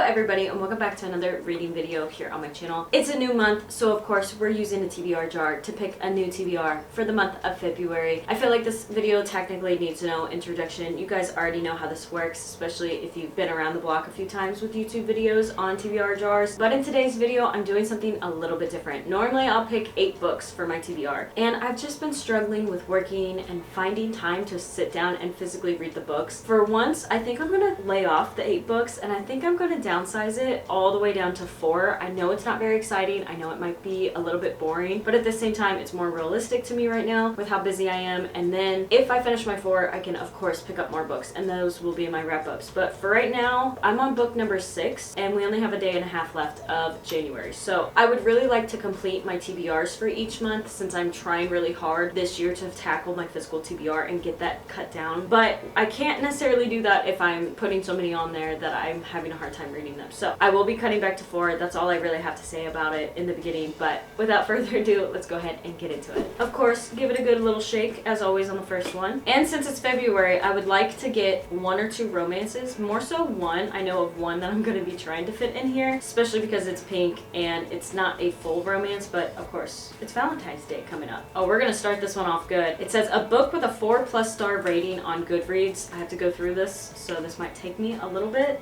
everybody, and welcome back to another reading video here on my channel. It's a new month, so of course we're using the TBR jar to pick a new TBR for the month of February. I feel like this video technically needs no introduction. You guys already know how this works, especially if you've been around the block a few times with YouTube videos on TBR jars. But in today's video, I'm doing something a little bit different. Normally I'll pick 8 books for my TBR, and I've just been struggling with working and finding time to sit down and physically read the books. For once, I think I'm gonna lay off the 8 books, and I think I'm going to downsize it all the way down to 4. I know it's not very exciting. I know it might be a little bit boring, but at the same time, it's more realistic to me right now with how busy I am. And then if I finish my 4, I can of course pick up more books, and those will be my wrap-ups. But for right now, I'm on book number 6, and we only have a day and a half left of January. So I would really like to complete my TBRs for each month, since I'm trying really hard this year to tackle my physical TBR and get that cut down. But I can't necessarily do that if I'm putting so many on there that I'm having a hard time reading them. So I will be cutting back to 4. That's all I really have to say about it in the beginning. But without further ado, let's go ahead and get into it. Of course, give it a good little shake as always on the first one. And since it's February, I would like to get 1 or 2 romances, more so 1. I know of 1 that I'm going to be trying to fit in here, especially because it's pink and it's not a full romance, but of course it's Valentine's Day coming up. Oh, we're going to start this one off good. It says a book with a 4+ star rating on Goodreads. I have to go through this, so this might take me a little bit.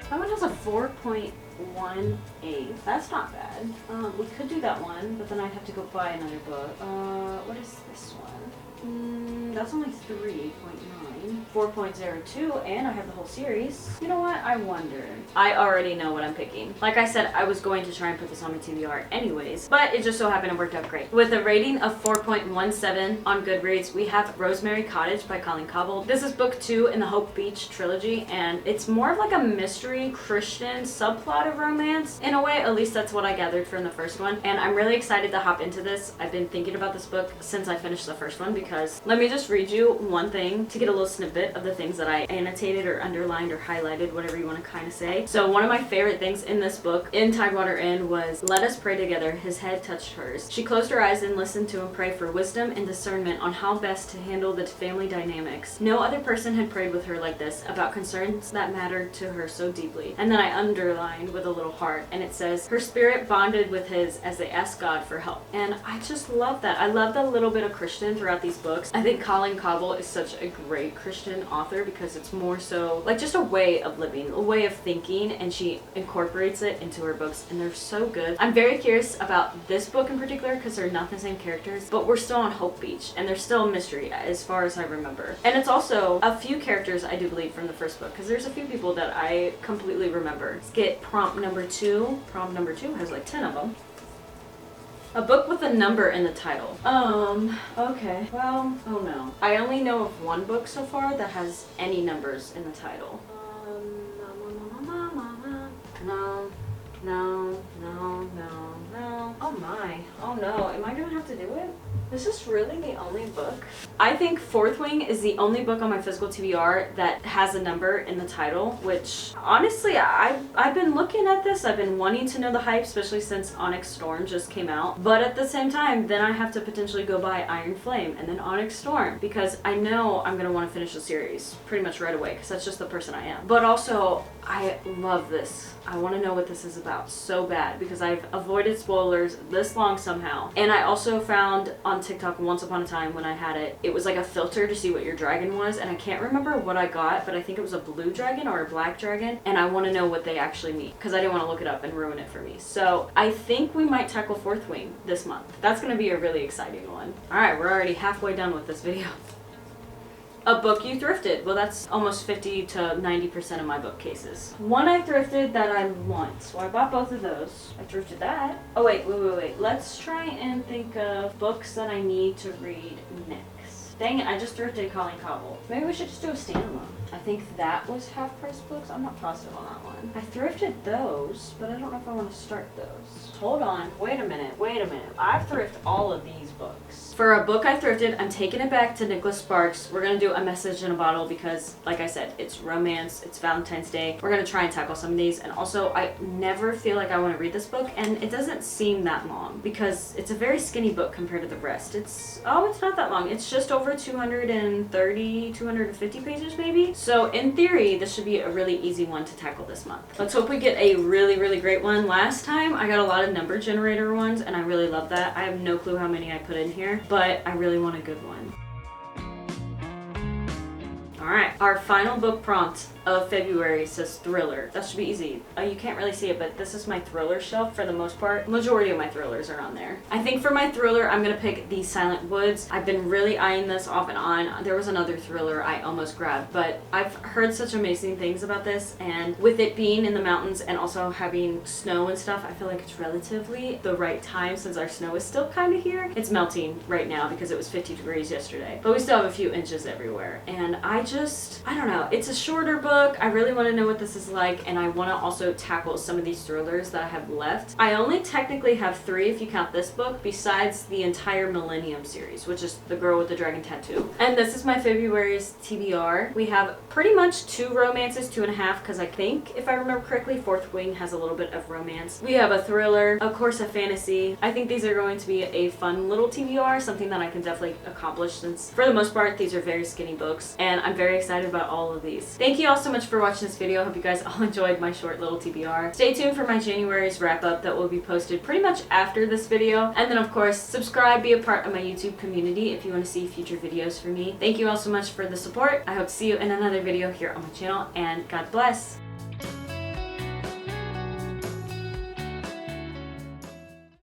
That one has a 4.18. That's not bad. We could do that one, but then I'd have to go buy another book. What is this one? That's only 3.9. 4.02, and I have the whole series. You know what? I wonder. I already know what I'm picking. Like I said, I was going to try and put this on my TBR anyways, but it just so happened it worked out great. With a rating of 4.17 on Goodreads, we have Rosemary Cottage by Colleen Cobble. This is book 2 in the Hope Beach trilogy, and it's more of like a mystery Christian subplot of romance. In a way, at least that's what I gathered from the first one, and I'm really excited to hop into this. I've been thinking about this book since I finished the first one, because let me just read you one thing to get a little snippet of the things that I annotated or underlined or highlighted, whatever you want to kind of say. So one of my favorite things in this book, in Tidewater Inn, was let us pray together. His head touched hers. She closed her eyes and listened to him pray for wisdom and discernment on how best to handle the family dynamics. No other person had prayed with her like this about concerns that mattered to her so deeply. And then I underlined with a little heart, and it says her spirit bonded with his as they asked God for help. And I just love that. I love the little bit of Christian throughout these books. I think Colleen Cobble is such a great Christian author, because it's more so like just a way of living, a way of thinking, and she incorporates it into her books, and they're so good. I'm very curious about this book in particular, because they're not the same characters, but we're still on Hope Beach, and there's still a mystery as far as I remember. And it's also a few characters I do believe from the first book, because there's a few people that I completely remember. Let's get prompt number 2. Prompt number 2 has like 10 of them. A book with a number in the title. Okay. Well, oh no. I only know of 1 book so far that has any numbers in the title. No. Oh my. Oh no. Am I gonna have to do it? Is this really the only book? I think Fourth Wing is the only book on my physical TBR that has a number in the title, which honestly, I've been looking at this. I've been wanting to know the hype, especially since Onyx Storm just came out. But at the same time, then I have to potentially go buy Iron Flame and then Onyx Storm, because I know I'm going to want to finish the series pretty much right away, because that's just the person I am. But also, I love this. I want to know what this is about so bad, because I've avoided spoilers this long somehow. And I also found on TikTok once upon a time when I had it, it was like a filter to see what your dragon was, and I can't remember what I got, but I think it was a blue dragon or a black dragon, and I want to know what they actually mean, because I didn't want to look it up and ruin it for me. So I think we might tackle Fourth Wing this month. That's going to be a really exciting one. Alright, we're already halfway done with this video. A book you thrifted. Well, that's almost 50 to 90% of my bookcases. One I thrifted that I want. So I bought both of those. I thrifted that. Oh wait. Let's try and think of books that I need to read next. Dang it, I just thrifted Colleen Cobble. Maybe we should just do a standalone. I think that was half-price books. I'm not positive on that one. I thrifted those, but I don't know if I want to start those. Hold on. Wait a minute. I thrift all of these books. For a book I thrifted, I'm taking it back to Nicholas Sparks. We're going to do A Message in a Bottle because, like I said, it's romance, it's Valentine's Day. We're going to try and tackle some of these. And also, I never feel like I want to read this book, and it doesn't seem that long because it's a very skinny book compared to the rest. It's not that long. It's just over 230, 250 pages maybe. So in theory, this should be a really easy one to tackle this month. Let's hope we get a really, really great one. Last time I got a lot of number generator ones and I really love that. I have no clue how many I put in here, but I really want a good one. Alright, our final book prompt of February says thriller. That should be easy. You can't really see it, but this is my thriller shelf for the most part. Majority of my thrillers are on there. I think for my thriller, I'm gonna pick The Silent Woods. I've been really eyeing this off and on. There was another thriller I almost grabbed, but I've heard such amazing things about this, and with it being in the mountains and also having snow and stuff, I feel like it's relatively the right time since our snow is still kind of here. It's melting right now because it was 50 degrees yesterday, but we still have a few inches everywhere, and I don't know. It's a shorter book. I really want to know what this is like, and I want to also tackle some of these thrillers that I have left. I only technically have 3 if you count this book, besides the entire Millennium series, which is The Girl with the Dragon Tattoo. And this is my February's TBR. We have pretty much 2 romances, 2.5, because I think, if I remember correctly, Fourth Wing has a little bit of romance. We have a thriller, of course a fantasy. I think these are going to be a fun little TBR, something that I can definitely accomplish since, for the most part, these are very skinny books, and I'm very excited about all of these. Thank you all so much for watching this video. I hope you guys all enjoyed my short little TBR. Stay tuned for my January's wrap up that will be posted pretty much after this video. And then of course, subscribe, be a part of my YouTube community if you want to see future videos from me. Thank you all so much for the support. I hope to see you in another video here on my channel, and God bless.